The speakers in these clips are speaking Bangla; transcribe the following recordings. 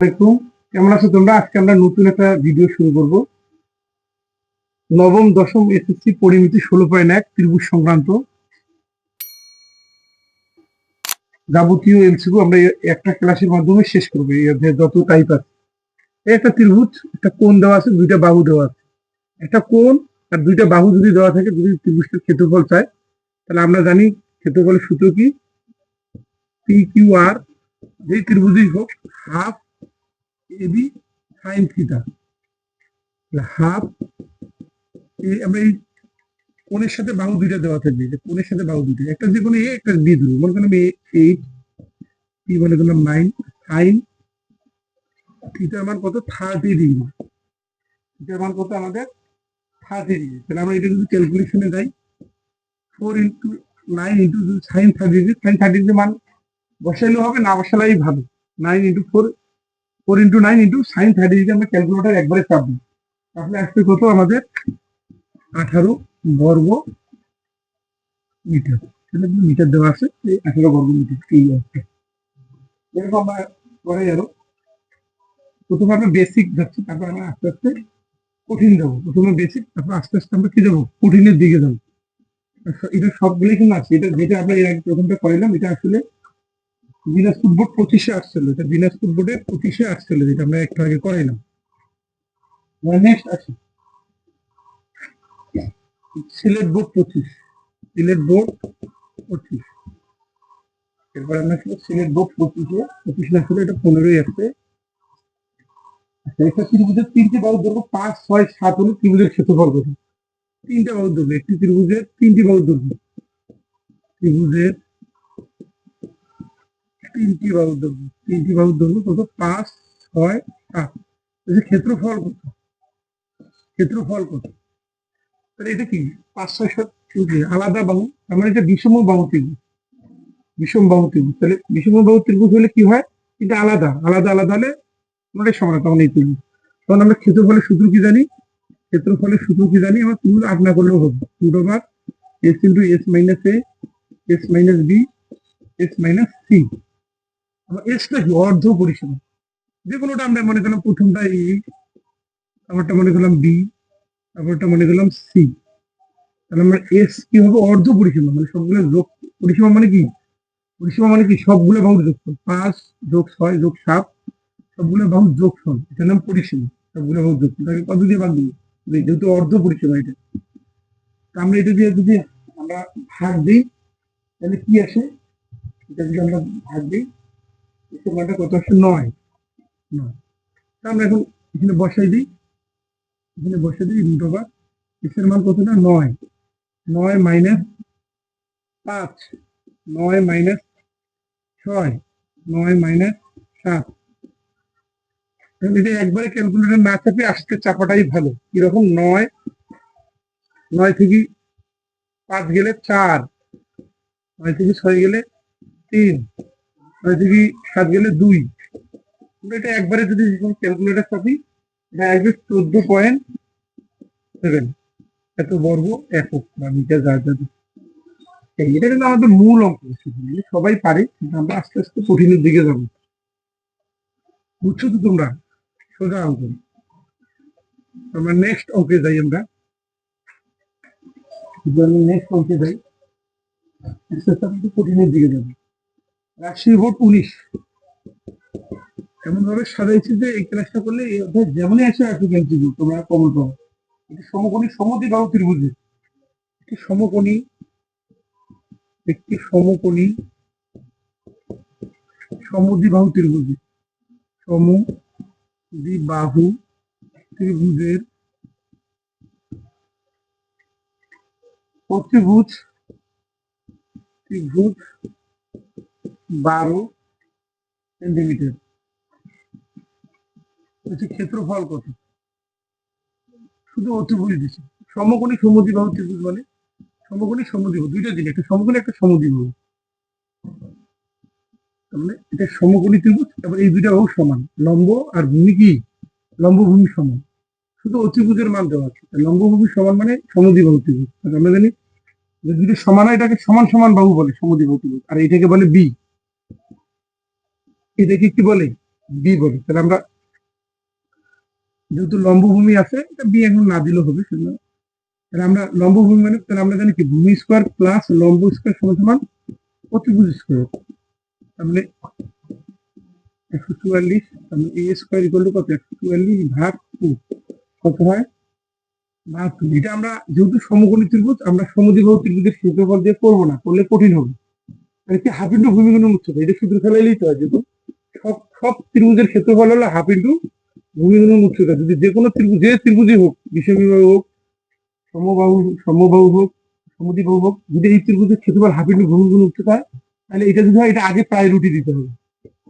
আসসালামাইকুম। কেমন আছো তোমরা? আজকে আমরা নতুন একটা ভিডিও শুরু করব। নবম দশম এসএসসি পরিমিতি 16.1 ত্রিভুজ সংক্রান্ত যাবতীয় এমসিকিউ আমরা একটা ক্লাসের মাধ্যমে শেষ করবো। এই অধ্যায়ে যত টাইপ আছে, এই একটা ত্রিভুজ, একটা কোণ দেওয়া আছে, দুইটা বাহু দেওয়া আছে। একটা কোণ আর দুইটা বাহু যদি দেওয়া থাকে, যদি ত্রিভুজটার ক্ষেত্রফল চায়, তাহলে আমরা জানি ক্ষেত্রফলের সূত্র কি, পি কিউ আর। যেই ত্রিভুজই হোক, half AB sine theta. Half আমরা এই কোণের সাথে বাহু দুইটা দেওয়া থাকবে, যে কোণের সাথে বাহু দুইটা, একটা যে কোনো এ, একটা বি ধরবো। মনে করলাম 8, পি মনে করলাম 9, সাইন থিটার মান কত, 30 ডিগ্রি। থিটার মান কত আমাদের, 30 ডিগ্রি। তাহলে আমরা এটা যদি ক্যালকুলেশনে যাই, 4 × 9 × সাইন 30 ডিগ্রি, সাইন 30 ডিগ্রি মান বসাইলেও হবে, না বসালেই ভালো। 9 × 4, 4 × 9 × সাইন 30 ডিগ্রি আমরা ক্যালকুলেটার একবারে চাপবো, তাহলে আসবে কত আমাদের, 18 বর্গ মিটার। মিটার দেওয়া আছে, এই 18 বর্গ মিটার। এই আছে, এরকম আমরা করে যাবো। প্রথমে আমরা বেসিক যাচ্ছি, তারপর আমরা আস্তে আস্তে কঠিন যাবো। প্রথমে বেসিক, তারপর আস্তে আস্তে আমরা কি যাবো, কঠিনের দিকে যাবো। এটা সবগুলো কিন্তু আছে। এটা যেটা আমরা এর আগে প্রথমটা করাইলাম, এটা আসলে দিনাজপুর বোর্ড 25-এ আসছিল। এটা দিনাজপুর বোর্ডে 25-এ আসছিল, যেটা আমরা একটু আগে করাইলাম। নেক্সট আসি সিলেট বোর্ড 25, সিলেট বোর্ড 25। এরপর আমরা সিলেট বোর্ড 25 আসলে এটা 15-ই আসছে। একটা ত্রিভুজের 3টি বাহুর দৈর্ঘ্য 5, 6, 7 হলে ত্রিভুজের ক্ষেত্রফল কত? 3টা বাহুর দৈর্ঘ্য, একটি ত্রিভুজের 3টি বাহুর দৈর্ঘ্য, ত্রিভুজের 3টি বাহুর দৈর্ঘ্য, 3টি বাহুর দৈর্ঘ্য কত, 5, 6, 7। ক্ষেত্রফল কত, ক্ষেত্রফল কত? তাহলে এটা কি 5, 6, 7 আলাদা বাহু, তার মানে এটা বিষম বাহু ত্রিভুজ, বিষম বাহু ত্রিভুজ। তাহলে বিষম বাহু ত্রিভুজ হলে কি হয়, এটা আলাদা আলাদা আলাদা হলে আমাদের সমান, তখন এই ত্রিভুজ। তখন আমরা ক্ষেত্রফলের সূত্র কি জানি, ক্ষেত্রফলের সূত্র কি জানি, আমার ত্রিভুজ আট না করলেও হবে। √s × s - a, s - b, s - c। আমার এসটা কি, অর্ধ পরিসীমা। যে কোনোটা আমরা মনে করলাম, প্রথমটা এ, তারপরটা মনে করলাম বি, তারপরটা মনে করলাম সি। তাহলে আমরা এস কি হবে, অর্ধ পরিসীমা, মানে সবগুলো যোগ। পরিসীমা মানে কি, পরিসীমা মানে কি সবগুলো বাহুর যোগফল, 5 + 6 + 7, সবগুলো বাহুর যোগফল, এটার নাম পরিসীমা। সবগুলো বাহুর যোগফল, তাকে কত দিয়ে ভাগ দিই, যেহেতু অর্ধ পরিসীমা এটা। আমরা এটা দিয়ে যদি আমরা ভাগ দিই, তাহলে কি আসে, এটা যদি আমরা ভাগ দিই, মানটা কত আসে, 9। আমরা এখন এখানে বসাই দিই, এখানে বসে দিই √, x এর মান কত না, 9। 9 - 5, 9 - 6, 9 - 7। এটা একবারে ক্যালকুলেটর না চাপে আজকে চাপাটাই ভালো। কিরকম, 9, 9 থেকে 5 গেলে 4, 9 থেকে 6 গেলে 3, 9 থেকে 7 গেলে 2। এটা একবারে যদি ক্যালকুলেটর চাপি, এটা আসবে 14.7 এত বর্গ একক বা মিটার যা যাবে। এটা কিন্তু আমাদের মূল অঙ্ক, সবাই পারে, কিন্তু আমরা আস্তে আস্তে কঠিনের দিকে যাবো। বুঝছো তো তোমরা, সোজা অঙ্ক। আমরা নেক্সট অঙ্কে যাই, আমরা নেক্সট অঙ্কে যাই, আস্তে আস্তে আমরা কঠিনের দিকে যাবো। রাজশাহী বোর্ড 19 এমন ভাবে সাজাইছি যে এই ক্লাসটা করলে এই অধ্যায় যেমনই আসে আসুক এমসিকিউ তোমরা কমন পাবো। এটি সমকোণী সমদ্বিবাহু ত্রিভুজে, একটি সমকোণী, একটি সমকোণী সমদ্বিবাহু ত্রিভুজে, সমদ্বিবাহু ত্রিভুজের প্রতিভুজ, ত্রিভুজ 12 সেন্টিমিটার। ক্ষেত্রফল কত, শুধু অতিভুজ দিচ্ছে। সমকোণী সমদ্বিবাহু ত্রিভুজ মানে সমকোণী সমদ্বিবাহু, দুইটা দিলে, একটা সমকোণী একটা সমদ্বিবাহু। তার মানে এটা সমকোণী ত্রিভুজ, তারপর এই দুইটা বাহু সমান, লম্ব আর ভূমি কি, লম্ব ভূমি সমান, শুধু অতিভুজের মান দেওয়া আছে। লম্ব ভূমি সমান মানে সমদ্বিবাহু ত্রিভুজ। আমরা জানি যে দুটো সমান হয়, এটাকে সমান সমান বাহু বলে সমদ্বিবাহু ত্রিভুজ, আর এটাকে বলে বি। এটাকে কি বলে, বি বলি। তাহলে আমরা যেহেতু লম্বভূমি আছে এটা বি এখন না দিলেও হবে সেজন্য। তাহলে আমরা লম্বভূমি মানে তাহলে আমরা জানি কি ভূমি স্কোয়ার প্লাস লম্ব স্কোয়ার সমান সমান অতিভুজ স্কোয়ার। তাহলে 144, তাহলে এ স্কোয়ার ইকুয়াল টু কত? 144 ভাগ 2 কত হয়? ভাগ 2। এটা আমরা যেহেতু সমকোণী ত্রিভুজ আমরা সমদ্বিবাহু ত্রিভুজের ক্ষেত্রফল দিয়ে করবো না, করলে কঠিন হবে। মানে কি হাফ ইন্টু ভূমি গুণন উচ্চতা, এটা সূত্র ফেলাইলেই তো হয়। যেহেতু সব সব ত্রিভুজের ক্ষেত্রফল হলো হাফ ইন্টু ভূমি গুণন উচ্চতা। যদি যে কোনো ত্রিভুজ যে ত্রিভুজই হোক, বিষমবাহু হোক, সমবাহু সমবাহু হোক, সমদ্বিবাহু হোক, যদি এই ত্রিভুজের ক্ষেত্রফল হাফ ইন্টু ভূমি গুণন উচ্চতা হয়, তাহলে এটা যদি হয় এটা আগে প্রায় রুটি দিতে হবে।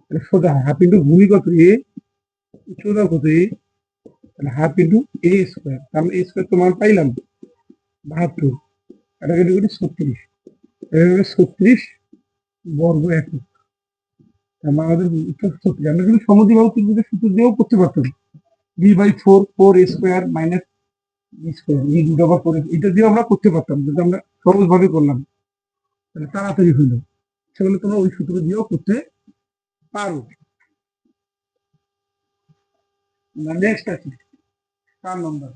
তাহলে সোজা হাফ ইন্টু ভূমি কত এ, উচ্চতা কত এ, তাহলে হাফ ইন্টু এ স্কোয়ার। তাহলে এ স্কোয়ার তো মান পাইলাম 72, এটাকে করি 36, এভাবে 36 বর্গ একক। আমাদের উত্তর 36। আমরা কিন্তু সমদ্বিবাহু ত্রিভুজের সূত্র দিয়েও করতে পারতাম। b/4 4 square minus B square ই রুট ওভার 4, এটা দিয়েও আমরা করতে পারতাম, কিন্তু আমরা সহজ ভাবে করলাম তাহলে তাড়াতাড়ি হইলো। সেগুলো তোমরা ওই সূত্র দিয়েও করতে পারো। নেক্সট আছে 4 নম্বর,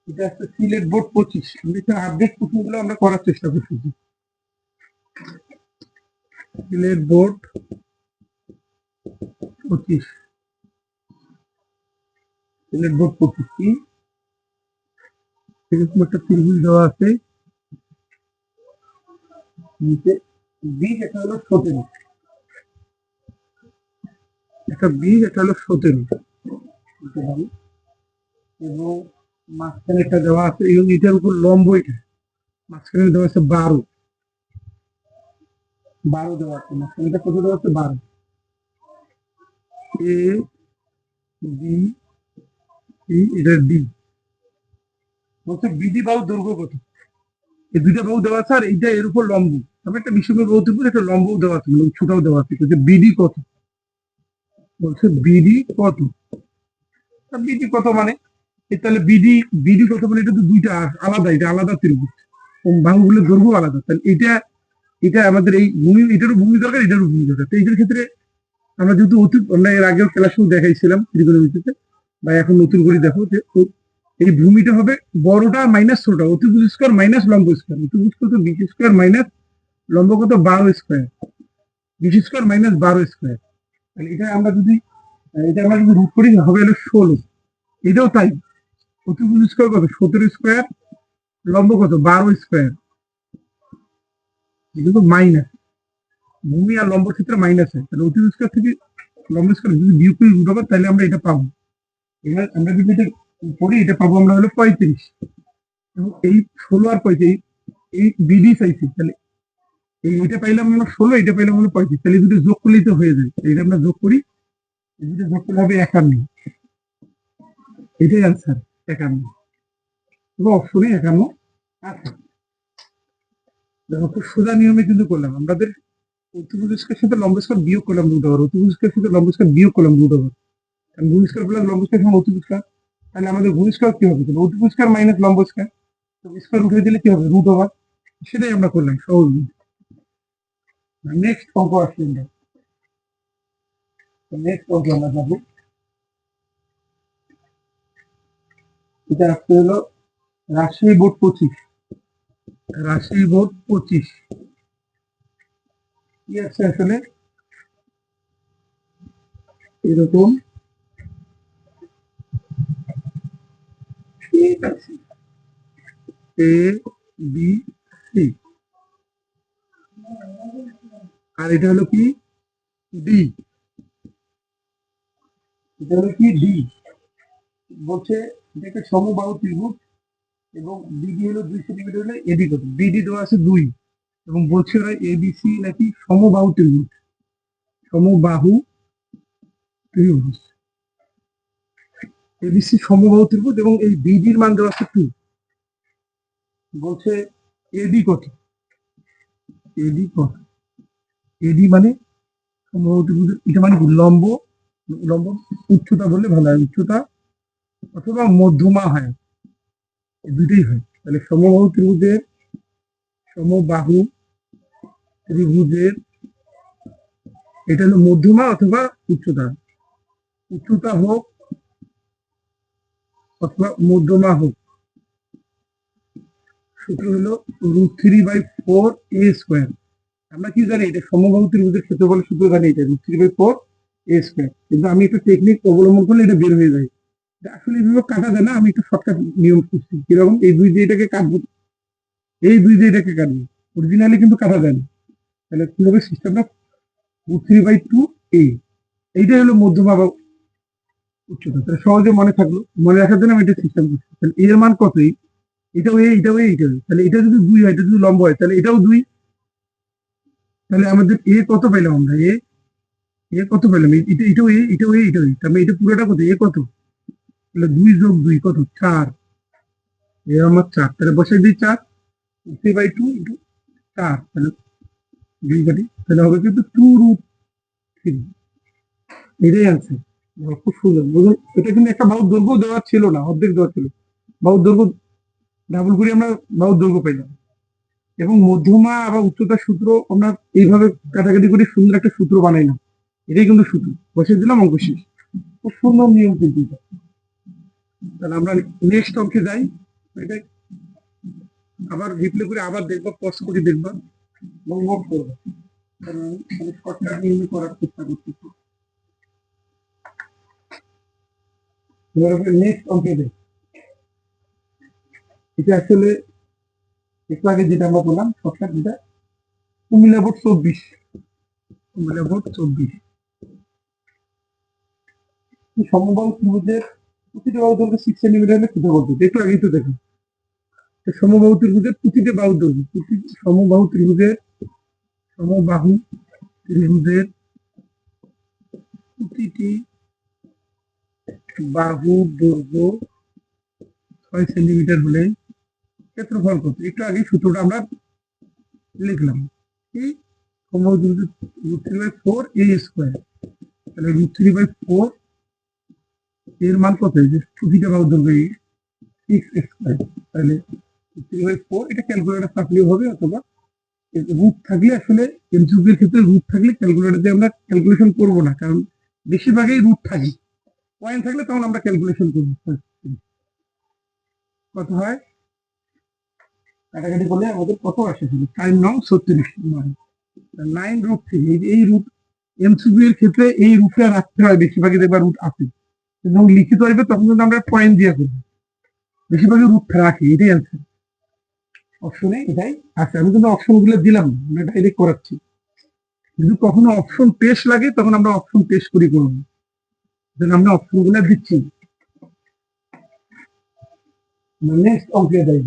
এটা হচ্ছে সিলেট বোর্ড 25। আমরা আপডেট প্রশ্নগুলো আমরা করার চেষ্টা করছি। সিলেট বোর্ড 25, সিলেট বোর্ড 25 কি এরকম একটা ত্রিভুজ দেওয়া আছে, নিচে বি, এটা হলো 17, একটা বি, এটা হলো 17 এবং মাঝখানে একটা দেওয়া আছে, এবং এটার উপর লম্ব, এটা মাঝখানে দেওয়া আছে 12, 12 দেওয়া আছে মাঝখানে, এটা কত দেওয়া আছে? 12। এ বি সি, এটা ডি। বলছে বিডি বাহু দৈর্ঘ্য কত? এই দুইটা বাহু দেওয়া আছে আর এইটা এর উপর লম্ব। তবে একটা বিষমের বাহু ত্রিভুজ, একটা লম্বও দেওয়া আছে, মানে উচ্চতাও দেওয়া আছে। বলছে বিডি কত? বলছে বিডি কত? বিডি কত মানে তাহলে বিডি, বিডি কত মানে এটা তো দুইটা আলাদা, এটা আলাদা ত্রিভুজ, বাহুগুলোর দৈর্ঘ্য আলাদা। তাহলে এটা এটা আমাদের এই ভূমি, এটারও ভূমি দরকার, এটারও ভূমি দরকার। তো এইটার ক্ষেত্রে আমরা যেহেতু আমরা এর আগেও ক্লাসেও দেখাইছিলাম ত্রিকোণমিতিতে, বা এখন নতুন করে দেখো যে এই ভূমিটা হবে বড়টা মাইনাস ছোটটা, অতিভুজ স্কোয়ার মাইনাস লম্ব স্কোয়ার। অতিভুজ কত? 20 স্কোয়ার মাইনাস লম্ব কত? 12 স্কোয়ার। 20 square minus 12 square. তাহলে এটা আমরা যদি রুট করি হবে হলো 16। এটাও তাই, অতিভুজ স্কোয়ার কত? 17 স্কোয়ার, লম্ব কত? 12 স্কোয়ার। এটা তো মাইনাস, ভূমি আর লম্ব ক্ষেত্রে মাইনাস হয়। তাহলে অতিভুজ স্কোয়ার থেকে লম্ব স্কোয়ার যদি বিয়োগ করি রুট ওভার, তাহলে আমরা এটা পাবো। এবার আমরা যদি এটা করি এটা পাবো আমরা হলো 35, এবং এই 16 আর 35 এই বিডি চাইছি। তাহলে এটা পাইলাম আমরা 16, এটা পাইলাম আমরা 35, তাহলে দুটো যোগ করলেই তো হয়ে যায়। এটা আমরা যোগ করি, দুটো যোগ করলে হবে 51, এটাই আনসার 51, এবং অপশনে 51 আছে। দেখো খুব সোজা নিয়মে কিন্তু করলাম আমাদের, অতিভুজ স্কয়ার সাথে লম্ব স্কয়ার বিয়োগ করলাম রুট ওভার, অতিভুজ স্কয়ার সাথে লম্ব স্কয়ার বিয়োগ করলাম রুট ওভার, কারণ ভূমি স্কয়ার প্লাস লম্ব স্কয়ার সমান অতিভুজ স্কয়ার। তাহলে আমাদের ভূমি স্কয়ার কি হবে? তাহলে অতিভুজ স্কয়ার মাইনাস লম্ব স্কয়ার, তো স্কয়ার উঠে দিলে কি হবে? Root over. সেটাই আমরা করলাম সহজ। নেক্সট অঙ্ক আসছে, নেক্সট অঙ্ক আমরা যাবো। এটা আসতে হলো রাজশাহী বোর্ড 25, রাজশাহী বোর্ড 25 কি আছে আসলে এরকম এ বি সি, আর এটা হলো কি ডি, এটা হলো কি ডি। বলছে এটা একটা সমবাহু ত্রিভুজ, এবং বিডি হলো 2 সেন্টিমিটার, হলে এডি কত? বিডি দেওয়া আছে 2, এবং বলছে ওরা এবিসি নাকি সমবাহু ত্রিভুজ, সমবাহু ত্রিভুজ, এবিসি সমবাহু ত্রিভুজ, এবং এই বিডির মান দেওয়া আছে 2। বলছে এডি কত? এডি কত? এডি মানে সমবাহু ত্রিভুজ, এটা মানে কি? লম্ব, লম্ব উচ্চতা বললে ভালো হয়, উচ্চতা অথবা মধ্যমা হয়, এই দুইটাই হয়। তাহলে সমবাহু ত্রিভুজের, সমবাহু ত্রিভুজের এটা হলো মধ্যমা অথবা উচ্চতা, উচ্চতা হোক অথবা মধ্যমা হোক, সূত্র হলো √3/4a²। আমরা কি জানি, এটা সমবাহু ত্রিভুজের ক্ষেত্রফলের সূত্র জানি, এটা √3/4a²। কিন্তু আমি একটা টেকনিক অবলম্বন করলে এটা বের হয়ে যায়। এটা আসলে এইভাবে কাটা যায় না, আমি একটু শর্টকাট নিয়ম করছি। কিরকম, এই দুই দিয়ে এটাকে কাটবো, এই দুই দিয়ে এটাকে কাটবো, অরিজিনালি কিন্তু কাটা যায় না। তাহলে কি হবে সিস্টেমটা, √3/2a, এইটাই হলো মধ্যমা বা উচ্চতা। তাহলে সহজে মনে থাকলো, মনে রাখার জন্য আমি এটা সিস্টেম করছি। তাহলে এর মান কত, এটাও এটাও এটাও, তাহলে এটা যদি 2 হয়, এটা যদি লম্ব হয়, তাহলে এটাও 2। তাহলে আমাদের এ কত পাইলাম আমরা, এ এ কত পেলাম, এটা এটাও এটাও এটাও তার মানে এটা পুরোটা কত, এ কত, তাহলে 2 + 2 কত, 4। এ আমার 4, তাহলে বসাই দিই 4, 3/2 ইন্টু 4, তাহলে 2 কাটি, তাহলে হবে কিন্তু 2√3। এটাই আনসার। খুব সুন্দর বুঝুন, এটা কিন্তু একটা বাহুর দৈর্ঘ্য দেওয়া ছিল না, অর্ধেক দেওয়া ছিল। বাহুর দৈর্ঘ্য ডাবল করে আমরা বাহুর দৈর্ঘ্য পেলাম, এবং মধ্যমা বা উচ্চতার সূত্র আমরা এইভাবে কাটাকাটি করে সুন্দর একটা সূত্র বানাই না, এটাই কিন্তু সূত্র, বসিয়ে দিলাম, অঙ্ক শেষ। খুব সুন্দর নিয়ম কিন্তু এটা। তাহলে আমরা নেক্সট অঙ্কে যাই। এটা আবার রিপ্লে করে আবার দেখবা, পজ করে দেখবা এবং নোট করবা, কারণ আমি শর্টকাট নিয়ে করার চেষ্টা করতেছি। এবার নেক্সট অঙ্কে যাই। এটা আসলে একটু আগে যেটা আমরা বললাম শর্টকাট, যেটা কুমিল্লা বোর্ড 24, কুমিল্লা বোর্ড 24। সমবাহু ত্রিভুজের প্রতিটা বাহু দৈর্ঘ্য 6 সেন্টিমিটার হলে ক্ষেত্রফল কত? একটু আগেই তো দেখুন, সমবাহু ত্রিভুজের প্রতিটা বাহু দৈর্ঘ্য, সমবাহু ত্রিভুজের, সমবাহু ত্রিভুজের প্রতিটি বাহুর দৈর্ঘ্য 6 সেন্টিমিটার হলে ক্ষেত্রফল কত? একটু আগে সূত্রটা আমরা লিখলাম, কি, সমবাহু ত্রিভুজের √3/4a², তাহলে √3/4 এর মান কত, যে প্রতিটা বাহুর দৈর্ঘ্য 6a², তাহলে √3/4, এটা ক্যালকুলেটর থাকলেও হবে, অথবা রুট থাকলে, আসলে এমসিকিউ এর ক্ষেত্রে রুট থাকলে ক্যালকুলেটর দিয়ে আমরা ক্যালকুলেশন করব না, কারণ বেশিরভাগই রুট থাকে। পয়েন্ট থাকলে তখন আমরা ক্যালকুলেশন করবো। কত হয়, কাটাকাটি করলে আমাদের কত আসে, 9 36, 9√3। এই রুট এমসিকিউ এর ক্ষেত্রে এই রুটটা রাখতে হয়, বেশিরভাগই দেখবা রুট আছে, এবং লিখিত আসবে তখন কিন্তু আমরা পয়েন্ট দিয়ে করবো, বেশিরভাগই রুট রাখি, এটাই অ্যান্সার। অপশনে এটাই আছে, আমি কিন্তু অপশন গুলো দিলাম না, আমরা ডাইরেক্ট করাচ্ছি। যদি কখনো অপশন টেস্ট লাগে তখন আমরা অপশন টেস্ট করি করবো, আমরা অপশন গুলো দিচ্ছি। নেক্সট অঙ্কে যাই,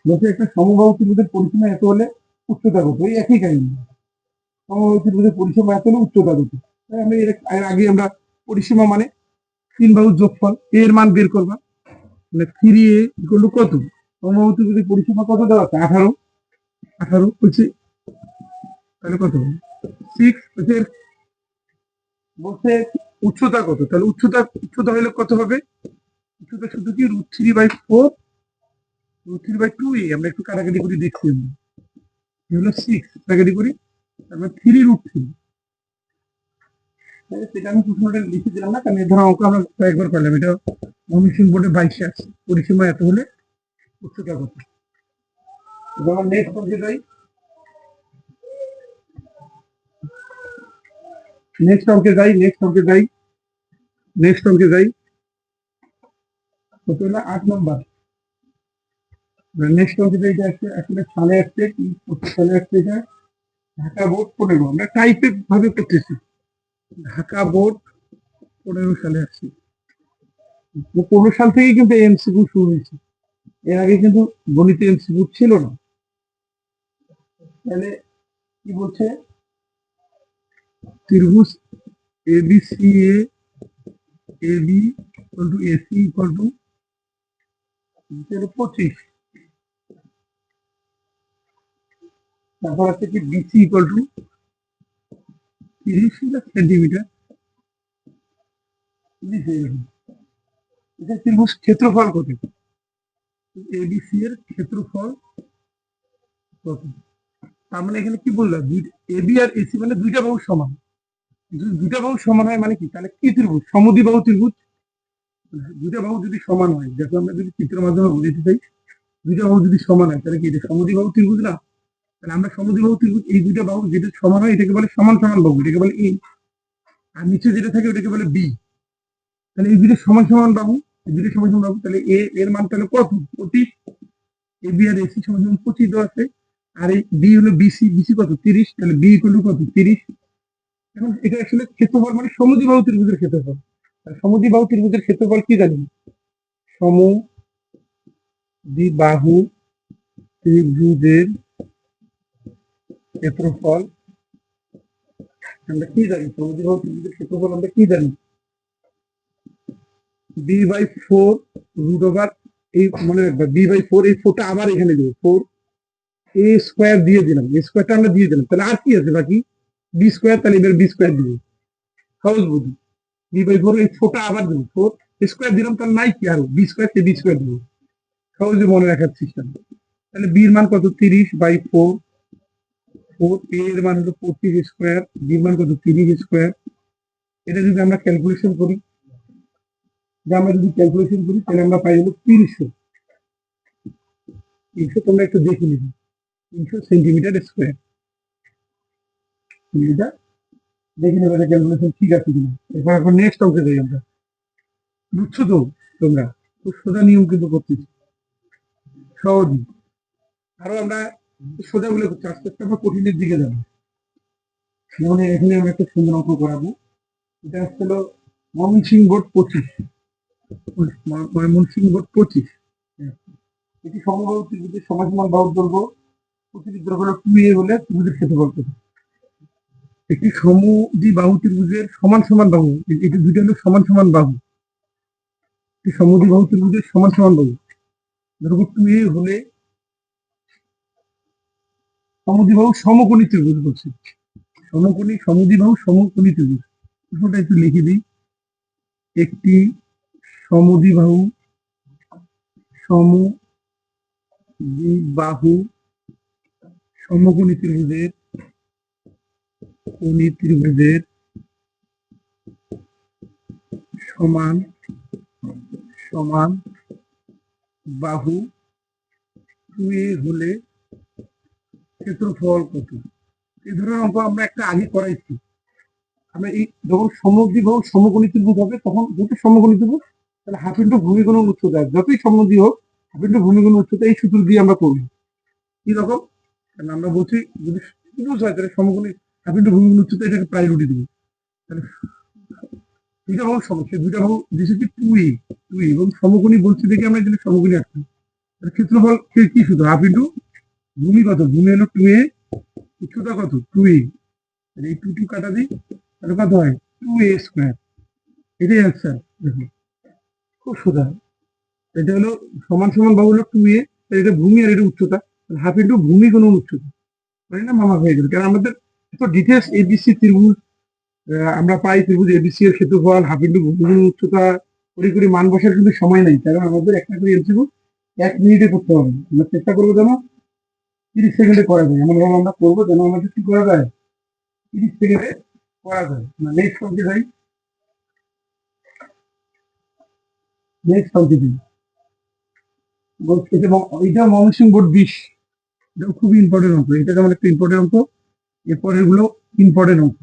বলছে একটা সমবাহু ত্রিভুজের পরিসীমা এত হলে উচ্চতা কত, এই একই কাহিনী। সমবাহু ত্রিভুজের পরিসীমা এত হলে উচ্চতা কত, তাই আমি এর আগে আমরা পরিসীমা মানে 3 বাহুর যোগফল, এর মান বের করবা, মানে 3a = কত, সমবাহু ত্রিভুজের পরিসীমা কত দেওয়া আছে, 18, 18 হচ্ছে, তাহলে কত 6 হচ্ছে। বলছে উচ্চতা কত, তাহলে উচ্চতা হলে কত হবে, উচ্চতা শুধু কি √3/4, √3/2a, আমরা একটু কাটাকাটি করে দেখছি, আমরা হলো 6 কাটাকাটি করি, তারপর 3√3। সেটা আমি প্রশ্নটা লিখে দিলাম না, কারণ এই ধরনের অঙ্ক আমরা কয়েকবার পেলাম, এটা ময়মনসিংহ বোর্ডে 22 আছে, পরিসীমা এত হলে উচ্চতা কত। যেমন নেক্সট অঙ্কে যাই, নেক্সট অঙ্কে যাই, নেক্সট অঙ্কে যাই, নেক্সট অঙ্কে যাই, কত হলো 8 নম্বর। নেক্সট অঙ্কে যাই, আসছে আসলে সালে আসছে, কি সালে আসছে, এটা ঢাকা বোর্ড 15, আমরা টাইপে ভাবে করতেছি, ঢাকা বোর্ড 15 সালে আসছে। 15 সাল থেকেই কিন্তু এমসিকিউ শুরু হয়েছে, এর আগে কিন্তু গণিতে এমসিকিউ ছিল না। তাহলে কি বলছে, ত্রিভুজ এবিসিএ, এবি = এসি = 25, তারপর আছে কি বিসি = 30 সেন্টিমিটার। এটা ত্রিভুজ ক্ষেত্রফল কত, এবিসি এর ক্ষেত্রফল কত, তার মানে এখানে কি বললাম, এবি আর এসি মানে দুইটা বাহু সমান। যদি দুইটা বাহু সমান হয় মানে কি, তাহলে কি ত্রিভুজ, সমদ্বিবাহু ত্রিভুজ। দুইটা বাহু যদি সমান হয়, দেখো আমরা যদি চিত্রের মাধ্যমে বুঝতে চাই, দুইটা বাহু যদি সমান হয় তাহলে কি এটা সমদ্বিবাহু ত্রিভুজ না? তাহলে আমরা সমদ্বিবাহু ত্রিভুজ, এই দুইটা বাহু যেটা সমান হয় এটাকে বলে সমান সমান বাহু, এটাকে বলে এ। আর নিচে যেটা থাকে ওটাকে বলে বি। তাহলে এই দুটো সমান সমান বাহু, এই দুটো সমান সমান বাহু, তাহলে এ এর মান তাহলে কত, 25। এ বি আর এসি সমান সমান 25 দেওয়া আছে। আর এই বি হলো বিসি, বিসি কত, 30। তাহলে বি ইকুয়াল টু কত, 30। এখন এটা আসলে ক্ষেত্রফল মানে সমদ্বিবাহু ত্রিভুজের ক্ষেত্রফল। আর সমদ্বিবাহু ত্রিভুজের ক্ষেত্রফল কি জানি, সমদ্বিবাহু ত্রিভুজের ক্ষেত্রফল আমরা কি জানি, সমদ্বিবাহু ত্রিভুজের ক্ষেত্রফল আমরা কি জানি, b/4 রুট ওভার, এই মনে রাখবা b/4, এই 4টা আবার এখানে দেবো, 4 a স্কোয়ার দিয়ে দিলাম, a স্কোয়ারটা আমরা দিয়ে দিলাম, তাহলে আর কি আছে বাকি, বি স্কোয়ার, তাহলে এবার বি স্কোয়ার দিব, সহজ বুদ্ধি। b/4 এই 4টা আবার দেবো, 4 স্কোয়ার দিলাম, তাহলে নাই কি আর বি স্কোয়ার, সে বি স্কোয়ার দিব, সহজে মনে রাখার সিস্টেম। তাহলে বির মান কত, 30/4, 4 a এর মান হলো 25 স্কোয়ার, বির মান কত, 30 স্কোয়ার। এটা যদি আমরা ক্যালকুলেশন করি, তাহলে আমরা পাই হলো 300। তোমরা একটু দেখে নিবে, 300 সেন্টিমিটার স্কোয়ার। এটা দেখে নেবে ক্যালকুলেশন ঠিক আছে কিনা। এরপর এখন নেক্সট অঙ্কে যাই আমরা। বুঝছো তো তোমরা, খুব সোজা নিয়ম কিন্তু করতেছি, সহজই। আরো আমরা সোজা গুলো করছি, আস্তে আস্তে আমরা কঠিনের দিকে যাবো। যেমন এখানে আমরা একটা সুন্দর অঙ্ক করাবো। এটা হচ্ছিল ময়মনসিংহ বোর্ড 25, ময়মনসিংহ বোর্ড 25। এটি সমবাহু ত্রিভুজের সমান বাহুর দৈর্ঘ্য, প্রতিটি দৈর্ঘ্য হলো 2a হলে ত্রিভুজের ক্ষেত্রফল কত। একটি সমদ্বিবাহু ত্রিভুজের সমান সমান বাহু, এটি দুইটা হলো সমান সমান বাহু, একটি সমদ্বিবাহু ত্রিভুজের সমান সমান বাহু দৈর্ঘ্য 2a হলে, সমদ্বিবাহু সমকোণী ত্রিভুজ বলছে, সমদ্বিবাহু সমকোণী ত্রিভুজ। প্রশ্নটা একটু লিখে দিই, একটি সমদ্বিবাহু সমদ্বিবাহু সমকোণী ত্রিভুজের সমান সমান বাহু 2a হলে ক্ষেত্রফল কত। এই ধরনের অঙ্ক আমরা একটা আগে করাইছি। আমরা এই যখন সমদ্বিবাহু সমকোণী ত্রিভুজ হবে, তখন যেহেতু সমকোণী ত্রিভুজ, তাহলে হাফ ইন্টু ভূমি গুণন উচ্চতা, যতই সমদ্বি হোক হাফ ইন্টু ভূমি গুণন উচ্চতা, এই সূত্র দিয়ে আমরা করবো। কি রকম, কারণ আমরা বলছি যদি ত্রিভুজ হয় তাহলে সমকোণী হাফ ইন্টু ভূমি গুণন উচ্চতা, এটাকে প্রায়োরিটি দেবো। তাহলে দুইটা বাহু সমস্যা, দুইটা বাহু দিয়েছে কি 2a, 2a এবং সমকোণী বলছে দেখে আমরা এখানে সমকোণী আসছি। তাহলে ক্ষেত্রফল কি শুধু হাফ ইন্টু ভূমি কত, ভূমি হলো 2a, উচ্চতা কত 2a, এই 2 কাটা দিই, তাহলে কত হয় 2a স্কোয়ার। এটাই অ্যান্সার। দেখো খুব সোজা, এটা হলো সমান সমান বাহু হলো 2a, এটা ভূমি আর এটা উচ্চতা, হাফ ইন্টু ভূমি গুণন উচ্চতা, তাই না মামা হয়ে গেল। কারণ আমাদের এত ডিটেলস এবিসি ত্রিভুজ আমরা পাই, ত্রিভুজ এবিসি এর ক্ষেত্রফল হাফ ইন্টু ভূমি গুণন উচ্চতা করে মান বসার কিন্তু সময় নেই, কারণ আমাদের একটা করে এমসিকিউ 1 মিনিটে করতে হবে। আমরা চেষ্টা করবো যেন 30 সেকেন্ডে করা যায়, এমন ভাবে আমরা করবো যেন আমাদের কি করা যায়, 30 সেকেন্ডে করা যায়। নেক্সট অঙ্কে যাই, নেক্সট অঙ্কে যাই। এটা ময়মনসিংহ বোর্ড 20, এটাও খুবই ইম্পর্টেন্ট অঙ্ক, এটা যেমন একটা ইম্পর্টেন্ট অঙ্ক, এরপরের গুলো ইম্পর্টেন্ট অঙ্ক।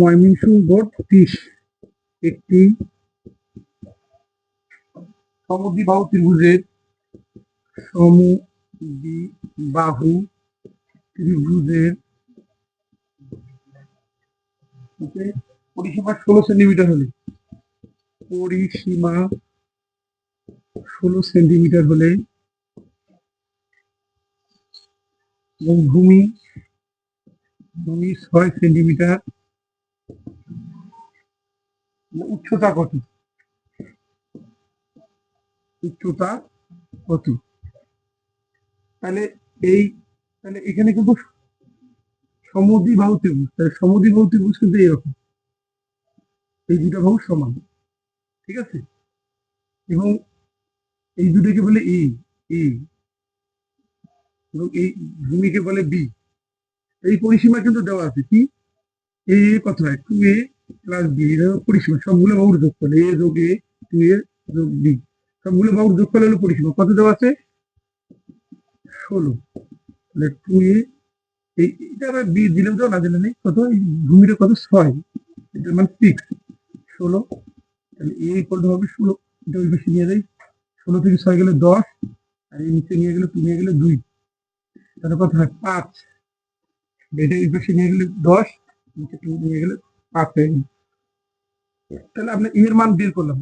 ময়মনসিংহ বোর্ড 30, একটি সমদ্বিবাহু ত্রিভুজের সমদ্বিবাহু ত্রিভুজের পরিসীমা 16 সেন্টিমিটার হলে, পরিসীমা 16 সেন্টিমিটার হলে এবং ভূমি 6 সেন্টিমিটার, উচ্চতা কত, উচ্চতা কত। তাহলে এই, তাহলে এখানে কিন্তু সমদ্বিবাহু ত্রিভুজ, তাহলে সমদ্বিবাহু ত্রিভুজ কিন্তু এরকম, এই দুটা বাহু সমান, ঠিক আছে, এবং এই দুটোকে বলে এ, এ এবং এই ভূমিকে বলে বি। এই পরিসীমা কিন্তু দেওয়া আছে কি, এ কত হয়, 2a প্লাস বি, এটা পরিসীমা। সবগুলো বাহুর যোগ করলে এ যোগ এ, 2a যোগ বি, সবগুলো বাহুর যোগ করলে হলো পরিসীমা। কত দেওয়া আছে, 16। তাহলে 2a, এটা আবার বি দিলেও তো না দিলে নেই, কত এই ভূমিটা কত, 6, এটার মান 6, 16। তাহলে এ ইকুয়াল টু হবে 16, এটা ওই পাশে নিয়ে যাই, 16 থেকে 6 গেলে 10, আর এই নিচে নিয়ে গেলে 2 নিয়ে গেলে 2, তাহলে কত হয় 5। এটা এই পাশে নিয়ে গেলে 10, নিচে 2 নিয়ে গেলে 5 হয়ে গেল। তাহলে আমরা এর মান বের করলাম,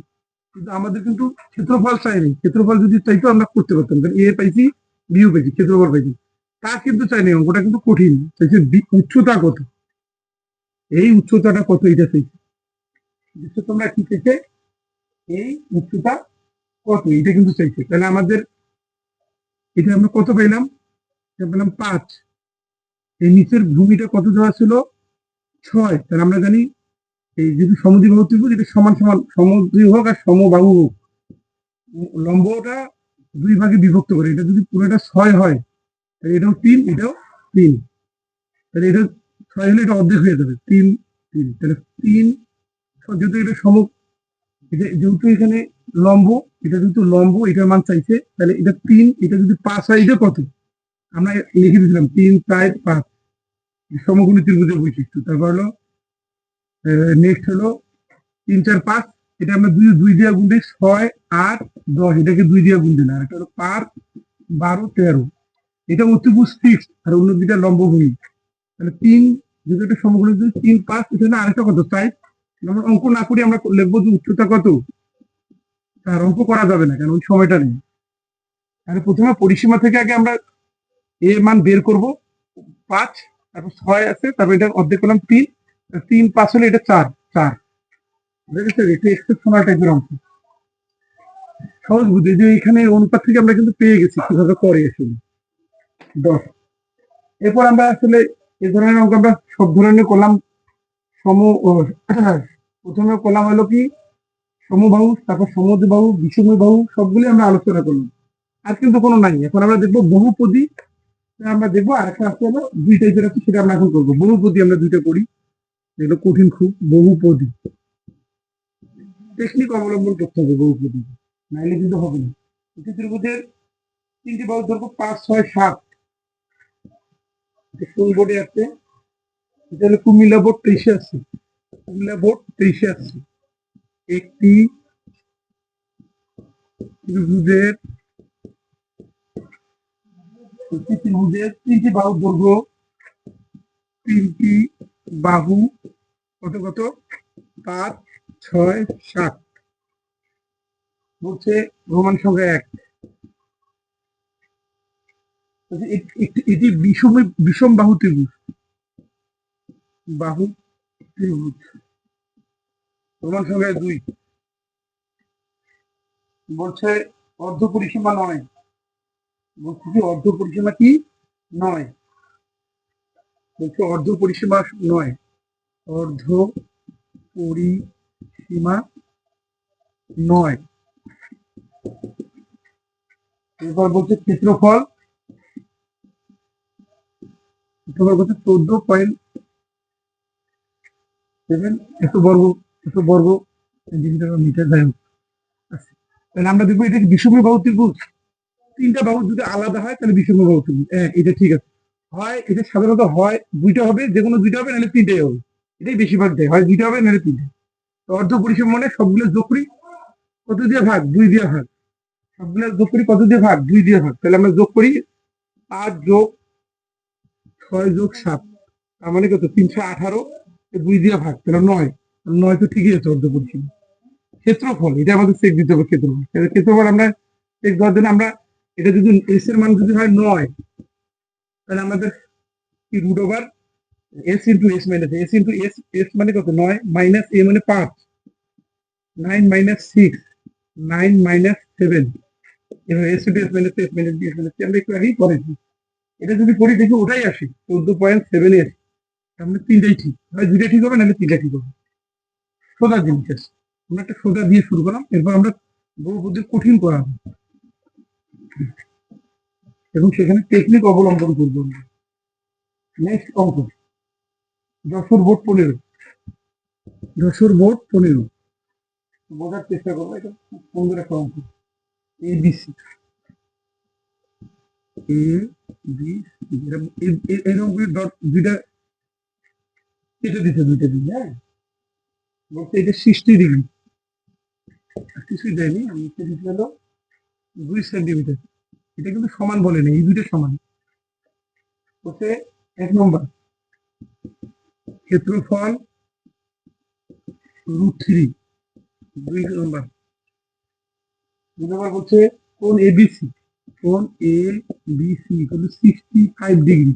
কিন্তু আমাদের কিন্তু ক্ষেত্রফল চাইনি। ক্ষেত্রফল যদি চাইতো আমরা করতে পারতাম, কারণ এ পাইছি, বিও পাইছি, ক্ষেত্রফল পাইছি। তা কিন্তু চাইনি, অঙ্কটা কিন্তু কঠিন চাইছে। উচ্চতা কত, এই উচ্চতাটা কত এটা চাইছে। বুঝছো তোমরা কি চাইছে, এই উচ্চতা কত এটা কিন্তু চাইছে। তাহলে আমাদের এটা আমরা কত পাইলাম, এটা পেলাম 5। এই নিচের ভূমিটা কত দেওয়া ছিল, 6। তাহলে আমরা জানি এই যদি সমদ্বিবাহু ত্রিভুজ, এটা সমান সমান সমদ্বিবাহু আর সমবাহু হোক, লম্বটা দুই ভাগে বিভক্ত করে, এটা যদি পুরোটা 6 হয় তাহলে এটাও 3, এটাও 3, তাহলে এটা 6 হলে এটা অর্ধেক হয়ে যাবে, 3 3, তাহলে 3, যেহেতু এটা যেহেতু এখানে লম্ব, এটা যেহেতু লম্ব, এটার মান চাইছে, তাহলে এটা 3, এটা যদি 5 হয়, এটা কত আমরা লিখে দিয়েছিলাম, 3 4 5, সমকোণী ত্রিভুজের বৈশিষ্ট্য। তারপর হলো নেক্সট হলো 3 4 5, এটা আমরা দুই দুই দিয়ে গুণ দিই, 6 8 10, এটাকে 2 দিয়ে গুণ দিলাম, এটা হলো 5 12 13, এটা অতিভুজ ফিক্সড আর অন্য দুইটা লম্বভূমি। তাহলে 3, যদি এটা সমকোণী 3 5, এখানে আরেকটা কত 4। আমরা অঙ্ক না করি আমরা লিখবো যে উচ্চতা কত, তার অঙ্ক করা যাবে না, কারণ ওই সময়টা নেই। তাহলে প্রথমে পরিসীমা থেকে আগে আমরা এ মান বের করব, 5, তারপর 6 আছে, তারপর এটা অর্ধেক করলাম 3, 3 5 হলে এটা 4 4। বুঝেছো, এটা এক্সেপশনাল টাইপের অঙ্ক, সহজ বুঝে যে এখানে অনুপাত থেকে আমরা কিন্তু পেয়ে গেছি কিভাবে করে আসলে 10। এরপর আমরা আসলে এ ধরনের অঙ্ক আমরা সব ধরনের করলাম। সম প্রথমে করলাম হলো কি সমবাহু, তারপর সমদ্বিবাহু, বিষমবাহু, সবগুলি আমরা আলোচনা করলাম। আর কিন্তু কোনো নাই, এখন আমরা দেখবো বহুপদী। আমরা দেখবো আরেকটা আছে হলো 2 টাইপের আছে, সেটা আমরা এখন করবো। বহুপদী আমরা 2টা করি, এগুলো কঠিন খুব। বহুপদী টেকনিক অবলম্বন করতে হবে, বহুপদী নাইলে কিন্তু হবে না। একটি ত্রিভুজের 3টি বাহুর দৈর্ঘ্য 5 6 7, কোন বোর্ডে আছে, এটা হলো কুমিল্লা বোর্ড 23 আছে, কুমিল্লা বোর্ড 23 আছে। একটি ত্রিভুজের 3টি বাহুর দৈর্ঘ্য, 3টি বাহু কত কত, 5 6 7, বলছে রোমান সংখ্যা 1। এটি বিষম বাহু ত্রিভুজ, বাহু ত্রিভুজ রোমান সংখ্যায় 2। বলছে অর্ধ পরিসীমা নয়, বলছে কি অর্ধ পরিসীমা কি নয়, বলছে অর্ধ পরিসীমা নয়, অর্ধ পরিসীমা নয়। এবার বলছে ক্ষেত্রফল, বলছে 14.7 এত বর্গ সেন্টিমিটার মিটার, যাই হোক। তাহলে আমরা দেখবো এটা কি বিষম বাহু ত্রিভুজ। 3টা বাহু যদি আলাদা হয় তাহলে বিষম বাহু ত্রিভুজ, এটা ঠিক আছে। হয় এটা সাধারণত হয় 2টা হবে, যে কোনো 2টা হবে, নাহলে 3টাই হবে, এটাই বেশিরভাগ দেয়, হয় 2টা হবে নাহলে 3টে। তো অর্ধ পরিসীমা মানে সবগুলো যোগ করি, কত দিয়ে ভাগ, 2 দিয়ে ভাগ, সবগুলো যোগ করি কত দিয়ে ভাগ, 2 দিয়ে ভাগ। তাহলে আমরা যোগ করি 5 যোগ 6 যোগ 7, তার মানে কত 318, 2 দিয়ে ভাগ, তাহলে 9। 9 তো ঠিকই আছে অর্ধ পরিসীমা। ক্ষেত্রফল, এটা আমাদের চেক দিতে হবে, ক্ষেত্রফল। ক্ষেত্রফল আমরা চেক দেওয়ার জন্য আমরা এটা যদি এস এর মান যদি হয় 9, তাহলে আমাদের কি root over S into S minus S into S, S মানে কত 9, মাইনাস এ মানে 5, 9 মাইনাস 6, 9 মাইনাস 7, এবার S into S minus S minus B S minus, আমরা একটু আগেই করেছি। এটা যদি করি দেখি ওটাই আসে 14.7 এর, তার মানে 3টাই ঠিক, হয় 2টা ঠিক হবে নাহলে 3টা ঠিক হবে। সোজা জিনিস আছে, আমরা একটা সোজা দিয়ে শুরু করলাম, এরপর আমরা বহুপদীর কঠিন করাবো। এবং সেখানে টেকনিক অবলম্বন করবো আমরা। নেক্সট অঙ্ক, যশোর বোর্ড 15, যশোর বোর্ড 15, বোঝার চেষ্টা করবো, এটা খুব সুন্দর একটা অঙ্ক। ABC, এরকম ডট দুইটা কেটে দিতে, দুইটা দিন, হ্যাঁ, বলতে এটা 60 ডিগ্রি, কিছুই দেয়নি, আমি কেটে দিতে হলো 2 সেন্টিমিটার। এটা কিন্তু সমান বলে না, এই দুইটা সমান। বলতে 1 নম্বর, ক্ষেত্রফল √3, 2 নম্বর। 2 নম্বর বলছে কোণ ABC, কোণ ABC হলো 65 ডিগ্রি।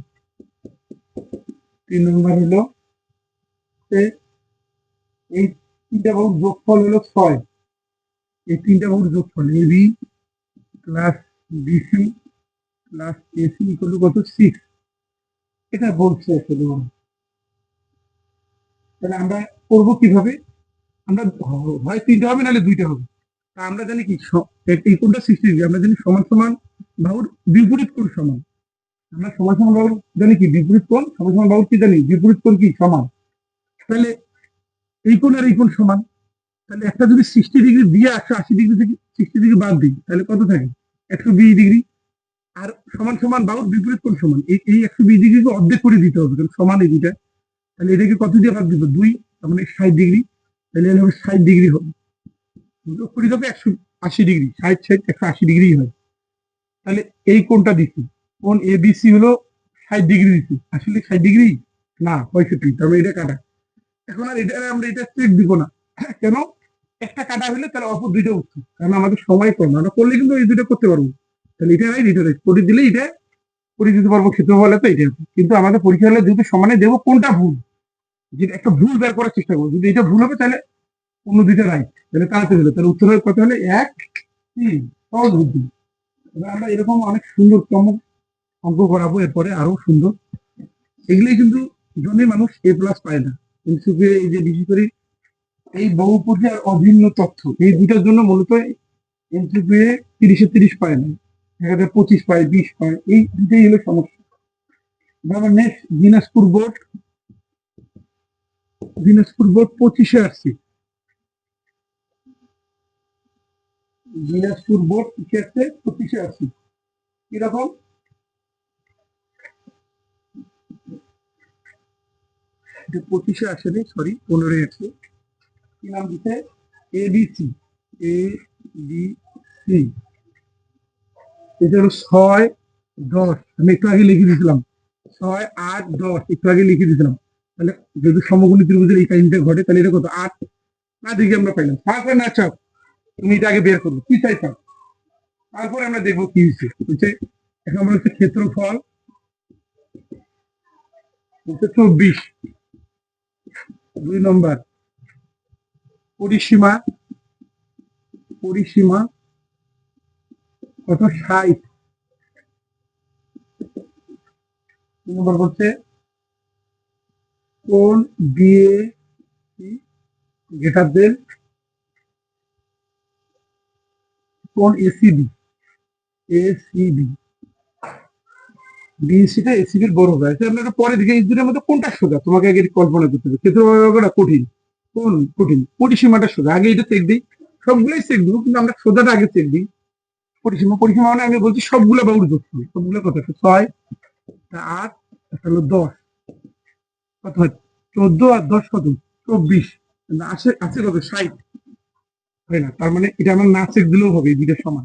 3 নম্বর হলো এই তিনটা বাহুর যোগফল হলো 6, এই তিনটা বাহুর যোগফল AB plus BC plus AC equal to কত, 6। এটা বলছে আসলে তাহলে আমরা করবো কিভাবে, আমরা হয় তিনটা হবে নাহলে দুইটা হবে। তা আমরা জানি কি এই কোণটা 60 ডিগ্রি, আমরা জানি সমান সমান বাহুর বিপরীত কোণ সমান। আমরা সমান সমান বাহুর জানি কি বিপরীত কোণ, সমান সমান বাহুর কি জানি বিপরীত কোণ কি সমান। তাহলে এই কোণ আর এই কোণ সমান, তাহলে একটা যদি 60 ডিগ্রি দিয়ে 180 ডিগ্রি থেকে 60 ডিগ্রি বাদ দিই, তাহলে কত থাকে 120 ডিগ্রি। আর সমান সমান বাহুর বিপরীত কোণ সমান, এই 120 ডিগ্রিকে অর্ধেক করে দিতে হবে, কারণ সমান এই দুইটা। তাহলে এটাকে কত দিয়ে ভাগ দিব, 2, তার মানে 60 ডিগ্রি। তাহলে এটা হবে 60 ডিগ্রি হবে, যোগ করে দেবে 180 ডিগ্রি, 60 180 ডিগ্রি হয়। তাহলে এই কোণটা দিচ্ছি, কোণ ABC হলো 60 ডিগ্রি দিচ্ছি, আসলে 60 ডিগ্রি না 65, তার মানে এটা কাটা। এখন আর এটা আমরা এটা চেক দিব না, কেন, একটা কাটা হলে তাহলে অপর দুইটা উঠছে, কারণ আমাদের সময় কম, আমরা করলে কিন্তু এই দুইটা করতে পারবো। তাহলে এটা রাইট, এটা রাইট করে দিলে এটা করে দিতে পারবো, ক্ষেত্রফল তো এটা। কিন্তু আমাদের পরীক্ষা হলে যেহেতু সমানে দেবো, কোনটা ভুল, যেটা একটা ভুল বের করার চেষ্টা করবো, যদি এটা ভুল হবে তাহলে অন্য দুইটা রাইট, তাহলে তাড়াতাড়ি হলো, তাহলে উত্তর হবে কত হলে 1, 3, সহজ বুদ্ধি। এবার আমরা এরকম অনেক সুন্দর চমক অঙ্ক করাবো এরপরে আরো সুন্দর। এগুলোই কিন্তু জন্যই মানুষ A+ পায় না, কিন্তু এই যে বিশেষ করে এই বহুপদী আর অভিন্ন তথ্য, এই দুইটার জন্য মূলত এমসিকিউ 30-এ 30 পায় না, দেখা যায় 25 পায়, 20 পায়, এই দুইটাই হলো সমস্যা। এবার নেক্সট দিনাজপুর বোর্ড 25-এ আসছে, দিনাজপুর বোর্ড কি আসছে 25-এ আসছে, কিরকম, এটা 25-এ আসেনি, সরি 15-এ আছে। কি নাম দিতে, ABC, ABC, এটা হলো 6, 10, আমি একটু আগে লিখে দিয়েছিলাম, 6, 8, 10 একটু আগে লিখে দিয়েছিলাম। তাহলে যদি সমকোণী ত্রিভুজের এই কাহিনীটা ঘটে, তাহলে এটা কত 8 না দিকে আমরা পাইলাম, তারপরে না চাপ, তুমি এটা আগে বের করবো কি চাইতাম, তারপরে আমরা দেখবো কি হচ্ছে। এখন আমরা হচ্ছে ক্ষেত্রফল হচ্ছে 24, 2 নম্বর পরিসীমা, পরিসীমা কত 60, 3 নম্বর হচ্ছে কোণ বিএ গ্রেটার দেন কোণ এসিবি, এসিবি, বিএসিটা এসিবির বড় হয়, আমরা একটা পরে দেখে এই দুটোর মধ্যে কোনটা সোজা, তোমাকে আগে কল্পনা করতে হবে, ক্ষেত্রফলটা কঠিন, কোন কঠিন, পরিসীমাটা সোজা, আগে এটা চেক দিই, সবগুলোই চেক দিব, কিন্তু আমরা সোজাটা আগে চেক দিই। পরিসীমা, পরিসীমা মানে আমি বলছি সবগুলো বাহুর যোগফল, সবগুলো কত, 6, 8, হলো 10, কত হয় 14 আর 10 কত 24, আছে আছে কত 60, হয় না, তার মানে এটা আমার না চেক দিলেও হবে, এই দুইটা সমান,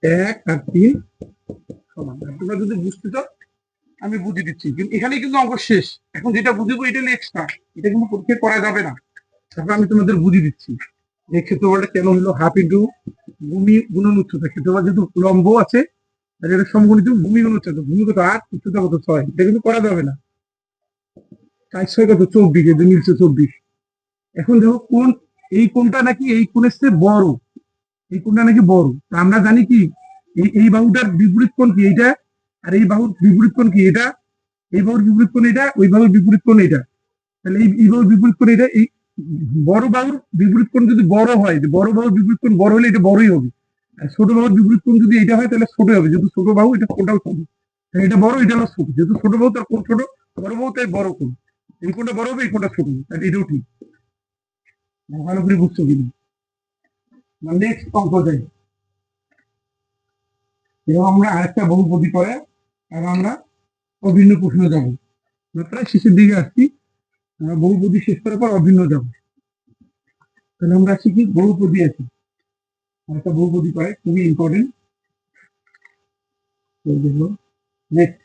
1 আর 3 সমান। তোমরা যদি বুঝতে চাও আমি বুঝিয়ে দিচ্ছি, কিন্তু এখানেই কিন্তু অঙ্ক শেষ, এখন যেটা বুঝবো এটা এক্সট্রা, এটা কিন্তু পরীক্ষা করা যাবে না। তারপর আমি তোমাদের বুঝিয়ে দিচ্ছি যে ক্ষেত্রফলটা কেন হলো হাফ ইন্টু ভূমি গুণন উচ্চতা, ক্ষেত্রফল যেহেতু লম্ব আছে তাহলে এটা সমকোণিত ভূমি গুণ উচ্চতা, ভূমি কত 8, উচ্চতা কত 6, এটা কিন্তু করা যাবে না, 4, 6 কত 24, এদের মিলছে 24। এখন দেখো কোন এই কোণটা নাকি এই কোণের চেয়ে বড়, এই কোণটা নাকি বড়, তা আমরা জানি কি এই বাহুটার বিপরীত কোণ কি এইটা, আর এই বাহুর বিপরীত কোণ কি এটা, এই বাহুর বিপরীত কোণ এটা, ওই বাহুর বিপরীত কোণ এটা, তাহলে এই বাহুর বিপরীত কোণ এটা, এই বড় বাহুর বিপরীত কোণ যদি বড় হয়, বড় বাহুর বিপরীত কোণ বড় হলে এটা বড়ই হবে, আর ছোট বাহুর বিপরীত কোণ যদি এটা হয় তাহলে ছোট হবে, যেহেতু ছোট বাহু এটা কোণটাও ছোট, এটা বড় এটা হলো ছোট, যেহেতু ছোট বাহু তার কোণ ছোট, বড় বাহু তাই বড় কোণ, এই কোণটা বড় হবে এই কোণটা ছোট হবে, তাহলে এটাও ঠিক। ভালো করে বুঝছো কিনা? নেক্সট অঙ্ক যাই। এবং আমরা আরেকটা বহুপদী করে এবং আমরা অভিন্ন প্রশ্ন যাবো, আমরা প্রায় শেষের দিকে আসছি, আমরা বহুপদী শেষ করার পর অভিন্ন যাবো। তাহলে আমরা আসছি কি বহুপদী আছি, আরেকটা বহুপদী করে খুবই ইম্পর্টেন্ট। দেখবো নেক্সট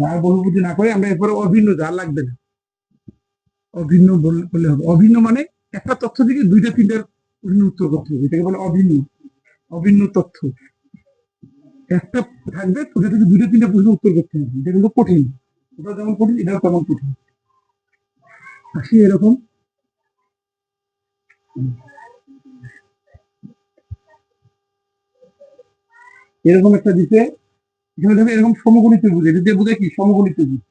আর বহুপদী না করে আমরা এরপরে অভিন্ন, যা লাগবে না অভিন্ন বললে হবে। অভিন্ন মানে একটা তথ্য থেকে দুইটা তিনটার প্রশ্ন উত্তর করতে হবে, এটাকে বলে অভিন্ন। অভিন্ন তথ্য একটা থাকবে, ওটা থেকে দুইটা তিনটা প্রশ্ন উত্তর করতে হবে, এটা কিন্তু কঠিন, ওটা যেমন কঠিন এটাও তেমন কঠিন। আসি এরকম এরকম একটা দিতে, এখানে দেখো এরকম সমকোণী ত্রিভুজ, এটা দিয়ে বোঝায় কি সমকোণী ত্রিভুজ,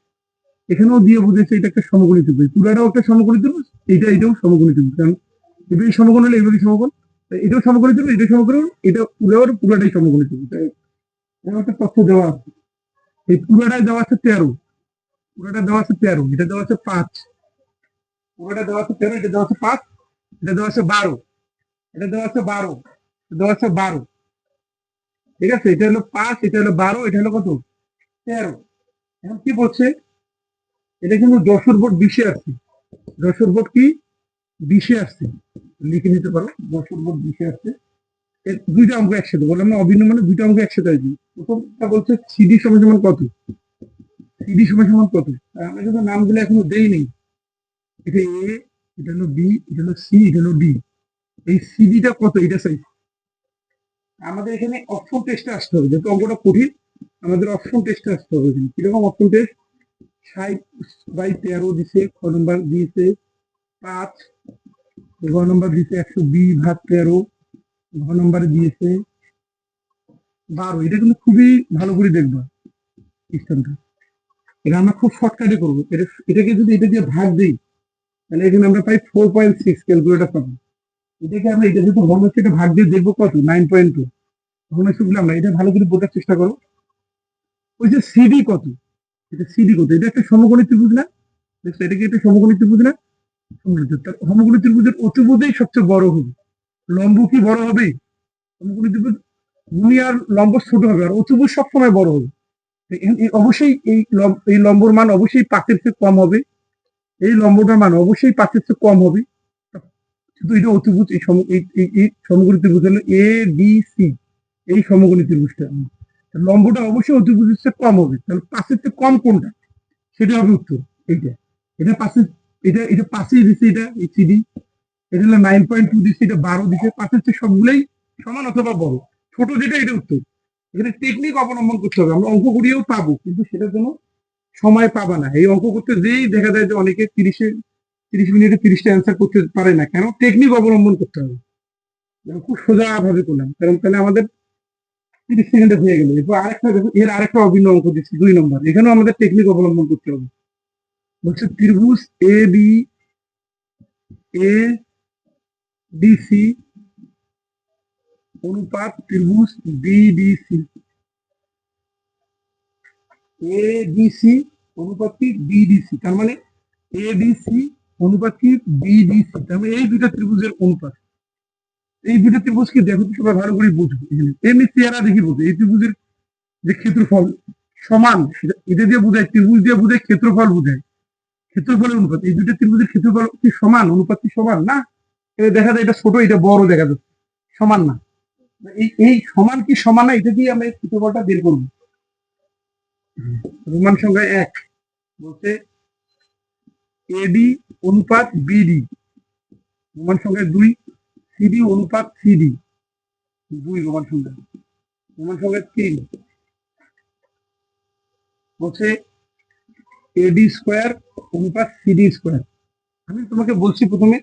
এখানেও দিয়ে বুঝেছে এটা একটা সমকোণী ত্রিভুজ, পুরাটাও একটা সমকোণী ত্রিভুজ, এটাও সমকোণী ত্রিভুজ, কারণ এবারই সমকোণ হলে এবারই সমকোণ, এটাও সমকোণী ত্রিভুজ, এটাও সমকোণ, এটা পুরাটাই সমকোণী ত্রিভুজ। এরকম একটা তথ্য দেওয়া আছে, এই পুরাটাই দেওয়া আছে 13, পুরাটা দেওয়া আছে 13, এটা দেওয়া আছে 5, পুরাটা দেওয়া আছে 13, এটা দেওয়া আছে 5, এটা দেওয়া আছে 12, এটা দেওয়া আছে 12, দেওয়া আছে 12, ঠিক আছে, এটা হলো 5, এটা হলো 12, এটা হলো কত 13। এখন কি বলছে, এটা কিন্তু যশোর বোর্ড 20-এ আসছে, যশোর বোর্ড কি 20-এ আসছে, লিখে নিতে পারো যশোর বোর্ড 20-এ আসছে। দুইটা অঙ্ক একসাথে বললাম না, অভিন্ন মানে দুইটা অঙ্ক একসাথে আসবে। প্রথমটা বলছে সিডি সমান সমান কত, সিডি সমান সমান কত, আর আমরা কিন্তু নামগুলো এখনো দেই নেই, এটা এ, এটা হলো বি, এটা হলো সি, এটা হলো ডি, এই সিডিটা কত এটা চাই। আমাদের এখানে অপশন টেস্টে আসতে হবে, যেহেতু অঙ্কটা কঠিন আমাদের অপশন টেস্টে আসতে হবে। এখানে কিরকম অপশন টেস্ট, 60/13 দিছে, খ নম্বর দিয়েছে 5, ঘ নম্বর দিয়েছে 120/13, ঘ নম্বরে দিয়েছে 12। এটা কিন্তু খুবই ভালো করে দেখবা সিস্টেমটা, এটা আমরা খুব শর্টকাটে করবো, এটাকে যদি এটা দিয়ে ভাগ দিই তাহলে এখানে আমরা পাই 4.6 ক্যালকুলেটার পাবো। এটাকে আমরা এটা যেহেতু হোমওয়ার্ক এটা ভাগ দিয়ে দেখবো কত 9.2, হোমওয়ার্ক গুলো আমরা এটা ভালো করে বোঝার চেষ্টা করো। ওই যে সিডি কত, এটা সিডি কত, এটা একটা সমকোণী ত্রিভুজ না, দেখছো এটা কি একটা সমকোণী ত্রিভুজ না, সমকোণী ত্রিভুজের অতিভুজেই সবচেয়ে বড় হবে, লম্ব কি বড় হবে, সমকোণী ত্রিভুজ ভূমি আর লম্ব ছোট হবে, আর অতিভুজ সবসময় বড় হবে। অবশ্যই এই লম্বর মান অবশ্যই 5-এর চেয়ে কম হবে, এই লম্বটার মান অবশ্যই 5-এর চেয়ে কম হবে, কিন্তু এটা অতিভুজ, এই সমকোণী ত্রিভুজ হলো এ বি সি, এই সমকোণী ত্রিভুজটা লম্বটা অবশ্যই অতিভুজের চেয়ে কম হবে, তাহলে 5-এর চেয়ে কম কোনটা, সেটা হবে উত্তর। এইটা এটা পাশে, এটা পাশেই দিচ্ছে, এটা এই সিডি, এটা হলো 9.2 দিচ্ছে, এটা 12 দিচ্ছে, 5-এর চেয়ে সবগুলোই সমান অথবা বড়, ছোট যেটা এটা উত্তর। এখানে টেকনিক অবলম্বন করতে হবে, আমরা অঙ্ক করিয়েও পাবো, কিন্তু সেটার জন্য সময় পাবা না। এই অঙ্ক করতে যেই দেখা যায় যে অনেকে 30 মিনিটে 30টা অ্যান্সার করতে পারে না, কেন, টেকনিক অবলম্বন করতে হবে। খুব সোজা ভাবে করলাম, কারণ তাহলে আমাদের 30 সেকেন্ডে হয়ে গেল। এরপর আরেকটা দেখো, এর আরেকটা অভিন্ন অঙ্ক দিচ্ছি 2 নম্বর, এখানেও আমাদের টেকনিক অবলম্বন করতে হবে। বলছে ত্রিভুজ A B, A D C অনুপাত ত্রিভুজ বিডিসি, এ বি সি অনুপাত কি বিডিসি, তার মানে এ বি সি অনুপাত কি বিডিসি, তার মানে এই দুইটা ত্রিভুজের অনুপাত। এই দুইটা ত্রিভুজ কি দেখো তো সবাই ভালো করে বুঝবে, এমনি চেহারা দেখি বুঝবে, এই ত্রিভুজের যে ক্ষেত্রফল সমান, এটা দিয়ে বোঝায়, ত্রিভুজ দিয়ে বোঝায় ক্ষেত্রফল বোঝায়, ক্ষেত্রফলের অনুপাত, এই দুইটা ত্রিভুজের ক্ষেত্রফল কি সমান, অনুপাত কি সমান না, দেখা যায় এটা ছোট এটা বড় দেখা যাচ্ছে, সমান না। এই সমান কি সমান না, এটা দিয়ে আমরা এই ক্ষেত্রফলটা বের করবো। রোমান সংখ্যা 1 বলতে এডি অনুপাত বিডি, রোমান সংখ্যা 2 সিডি অনুপাত সিডি, 2 রোমান সংখ্যা। রোমান সংখ্যা 3 বলছে এডি স্কোয়ার অনুপাত সিডি স্কোয়ার। আমি তোমাকে বলছি প্রথমে,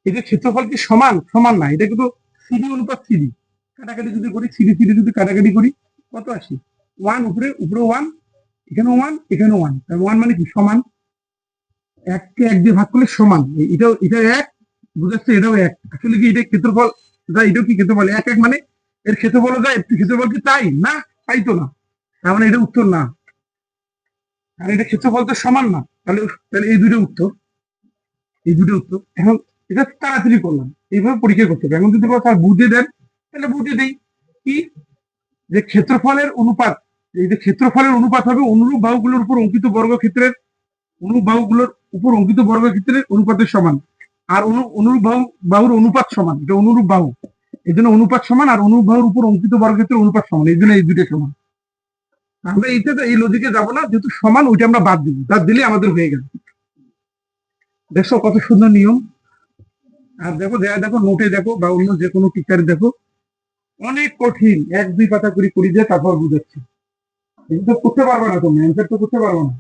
এটা ক্ষেত্রফল কি সমান, সমান না, এটা কিন্তু সিডি অনুপাত সিডি, কাটাকাটি যদি করি, সিডি সিডি যদি কাটাকাটি করি কত আসে 1, উপরে 1, এখানে 1, এখানে 1, তার 1 মানে কি সমান, 1 কে 1 দিয়ে ভাগ করলে সমান, এটা 1, বুঝাচ্ছে এটাও এক, আসলে কি এটা ক্ষেত্রফল যা, এটাও কি ক্ষেত্রফল এক এক মানে এর ক্ষেত্রফল যা, ক্ষেত্রফল কি তাই না? তাই তো না, তার মানে এটা উত্তর না। আর এটা ক্ষেত্রফল তো সমান না, তাহলে তাহলে এই দুটো উত্তর, এই দুটো উত্তর। এখন এটা তাড়াতাড়ি করলাম, এইভাবে পরীক্ষা করতে হবে। এখন যদি স্যার বুঝে দেন তাহলে বুঝে দেই কি, যে ক্ষেত্রফলের অনুপাত, এই যে ক্ষেত্রফলের অনুপাত হবে অনুরূপ বাহুগুলোর উপর অঙ্কিত বর্গক্ষেত্রের, অনুরূপ বাহুগুলোর উপর অঙ্কিত বর্গক্ষেত্রের অনুপাতের সমান। আর অনুরূপ বাহুর অনুপাত সমান, এটা অনুরূপ বাহু, এই জন্য অনুপাত সমান, আর অনুরূপ বাহুর উপর অঙ্কিত বর্গক্ষেত্রের অনুপাত সমান, এই জন্য এই দুটো সমান। আমরা এইটা এই লজিকে যাবো না, যেহেতু সমান ওইটা আমরা বাদ দিব, বাদ দিলে আমাদের হয়ে গেল। দেখো কত সুন্দর নিয়ম। আর দেখো দেখো নোটে দেখো বা অন্য যে কোনো টিচারে দেখো, অনেক কঠিন, এক দুই পাতা করে করি দিয়ে তারপর বুঝাচ্ছি। এটা তো করতে পারবো না, তুমি অ্যান্সার তো করতে পারবো না।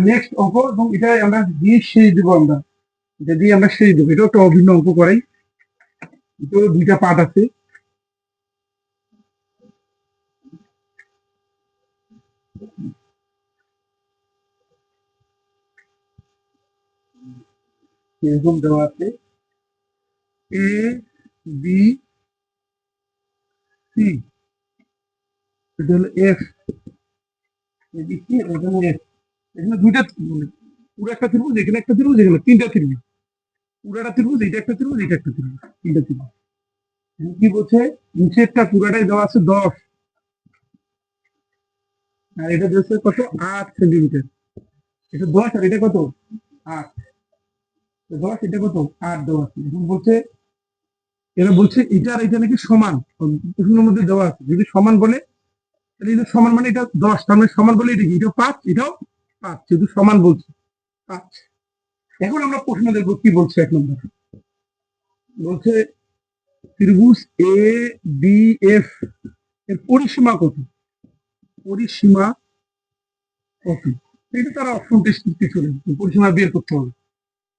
নেক্সট অঙ্ক, এবং এটা আমরা দিয়ে সেই দেবো, আমরা এটা দিয়ে আমরা সেই দেবো। এটাও একটা অভিন্ন অঙ্ক করাই, এটাও দুইটা পার্ট আছে। এরকম দেওয়া আছে এ বি সি, এটা হলো এফ, এবিসি, এটা হলো এফ। এখানে দুইটা পুরো একটা ত্রিভুজ, এখানে একটা ত্রিভুজ, এখানে তিনটা ত্রিভুজ, পুরাটা ত্রিভুজ, এটা একটা ত্রিভুজ, এটা একটা ত্রিভুজ, তিনটা ত্রিভুজ। কি বলছে, নিচেরটা পুরাটাই দেওয়া আছে 10, আর এটা দিয়েছে কত 8 সেন্টিমিটার। এটা 10 আর এটা কত 8, 10 এটা কত 8 দেওয়া আছে। এখন বলছে, এরা বলছে এটা আর এটা নাকি সমান, প্রশ্নের মধ্যে দেওয়া আছে। যদি সমান বলে তাহলে এটা সমান মানে এটা 10, তার মানে সমান বলে এটা কি, এটাও 5, এটাও 5, যেহেতু সমান বলছে 5। এখন আমরা প্রশ্ন দেখবো কি বলছে। এক নম্বর বলছে ত্রিভুজ এ বি এফ এর পরিসীমা কত, পরিসীমা কত। এটা তারা অপশন টেস্ট কিছু নেই, পরিসীমা বের করতে হবে।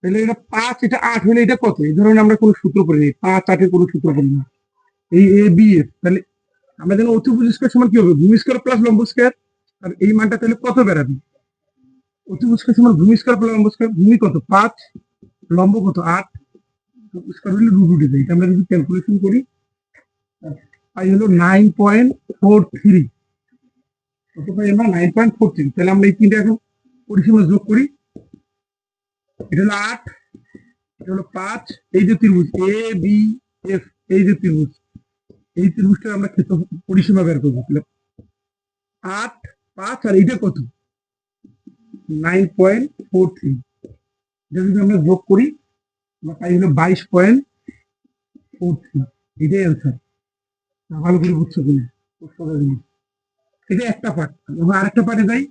তাহলে এটা 5, এটা 8 হলে এটা কত, এই ধরনের আমরা কোনো সূত্র পড়ি নি, 5 8 কোনো সূত্র পড়ি না। এই এ বি এফ, তাহলে আমরা জানি অতিভুজ স্কয়ার সমান কি হবে, ভূমি স্কয়ার প্লাস লম্ব স্কয়ার। আর এই মানটা তাহলে কত বেরাবে, অতিভুজ স্কয়ার সমান ভূমি স্কয়ার প্লাস লম্ব স্কয়ার। ভূমি কত 5, লম্ব কত 8, স্কয়ার হলে রুট উঠে যায়। এটা আমরা যদি ক্যালকুলেশন করি পাই হলো 9.43, কত পাই আমরা 9.43। তাহলে আমরা এই তিনটা এখন পরিসীমা যোগ করি, এটা হলো 8, এটা হলো 5। এই যে ত্রিভুজ এ বি এফ, এই যে ত্রিভুজ, এই ত্রিভুজটা আমরা ক্ষেত্র পরিসীমা বের করবো। তাহলে 8 5 আর এইটা কত 9.43, এটা যদি আমরা যোগ করি আমরা পাই হলো 22.43। এটাই অ্যান্সার। ভালো করে বুঝছো কিনা, এটা একটা পার্ট। এবং আরেকটা পার্টে যাই,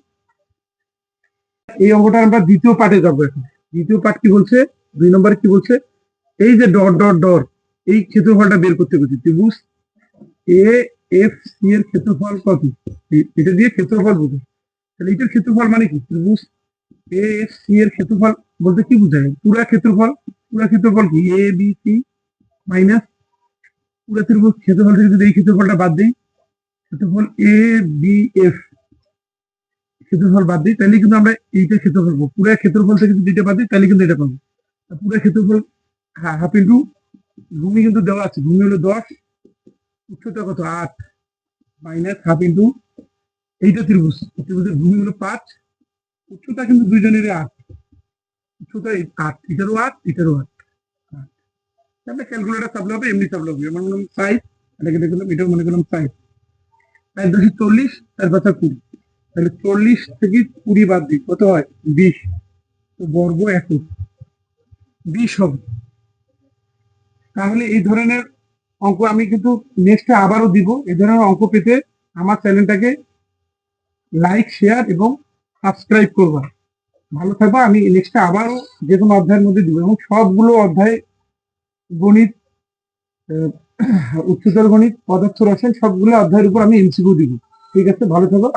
এই অঙ্কটা আমরা দ্বিতীয় পার্টে যাবো এখন। দ্বিতীয় পার্ট কি বলছে, 2 নম্বরে কি বলছে, এই যে ডট ডট ডট, এই ক্ষেত্রফলটা বের করতে বলছি। ত্রিভুজ এ এফ সি এর ক্ষেত্রফল কত, এটা দিয়ে ক্ষেত্রফল বুঝে। তাহলে এটার ক্ষেত্রফল মানে কি, ত্রিভুজ এ এফ সি এর ক্ষেত্রফল বলতে কি বোঝায়, পুরা ক্ষেত্রফল। পুরা ক্ষেত্রফল কি এ বি সি মাইনাস পুরা ত্রিভুজ ক্ষেত্রফল থেকে যদি এই ক্ষেত্রফলটা বাদ দিই, ক্ষেত্রফল এ বি এফ ক্ষেত্রফল বাদ দিই, তাহলে কিন্তু আমরা এইটা ক্ষেত্রফল পাবো। পুরা ক্ষেত্রফল থেকে যদি এটা বাদ দিই তাহলে কিন্তু এটা পাবো। পুরা ক্ষেত্রফল হাফ ইন্টু ভূমি কিন্তু দেওয়া আছে, ভূমি হলো 10, উচ্চতা কত 8, মাইনাস হাফ ইন্টু এইটা ত্রিভুজ, ত্রিভুজের ভূমি হলো 5, উচ্চতা কিন্তু দুইজনের 8, উচ্চতা 8, এটারও 8 এটারও 8। তাহলে ক্যালকুলেটার চাপলে হবে, এমনি চাপলে হবে। মনে করলাম 5, এটাকে দেখলাম, এটাও মনে করলাম 5, 5×40, 4×20, তাহলে 40 থেকে 20 বাদ দিই কত হয় 20, তো বর্গ একক 20 হবে। তাহলে এই ধরনের অঙ্ক আমি কিন্তু নেক্সটে আবারও দিব। এই ধরনের অঙ্ক পেতে আমার চ্যানেলটাকে লাইক শেয়ার এবং সাবস্ক্রাইব করবা। ভালো থাকবা। আমি নেক্সটে আবারও যে কোনো অধ্যায়ের মধ্যে দিব, এবং সবগুলো অধ্যায়, গণিত, উচ্চতর গণিত, পদার্থ রসায়ন, সবগুলো অধ্যায়ের উপর আমি এমসিকিউ দিব। ঠিক আছে, ভালো থাকো।